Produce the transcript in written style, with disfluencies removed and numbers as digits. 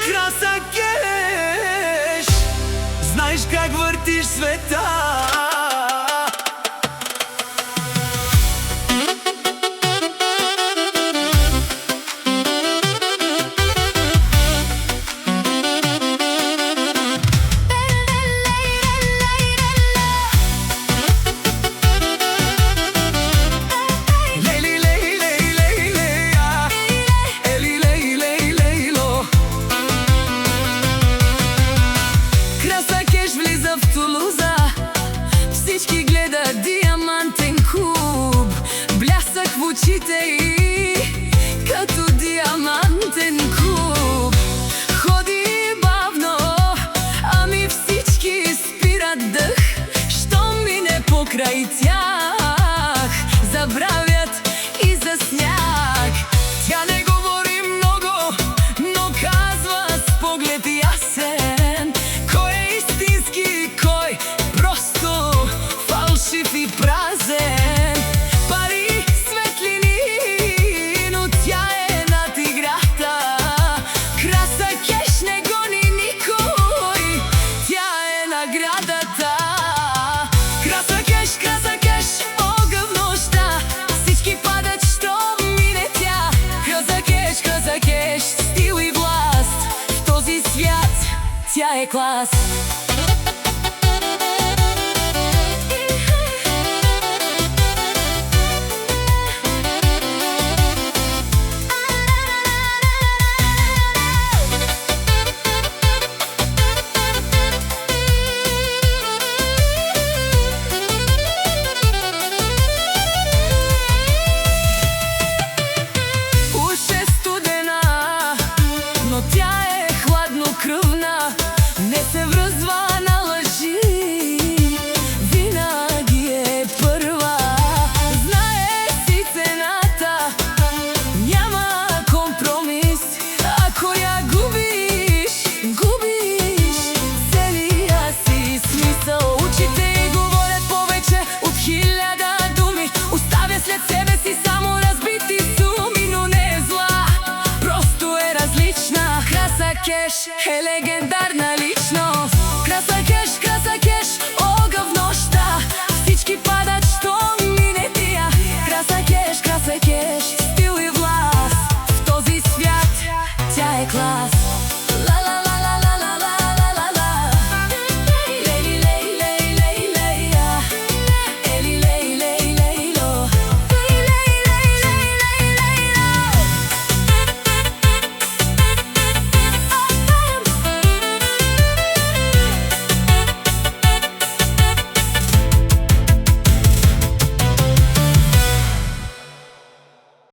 Краса Кеш, знаеш как въртиш света. Всички гледат диамантен куб, блясък в очите й, като диамантен куб. Ходи бавно, ами всички спират дъх, щом мине покрай тях, забравят и за сняг. Тя не говори много, но казва с поглед ясен кой е истински, кой просто фалшив и празен. Пари, светлини, но тя е над играта. Краса Кеш не гони никой, тя е наградата. Краса Кеш, огън в нощта, всички падат, щом мине тя. Краса Кеш, стил и власт, в този свят тя е клас. Тя е хладнокръвна, не се връзва на лъжи, винаги е първа. Знае си цената, няма компромис. Ако я губиш, губиш целия си смисъл. Очите й говорят повече от 1000 думи, оставя след себе си само разбити суми, но не е зла, просто е различна. Краса Кеш е легендарна личност.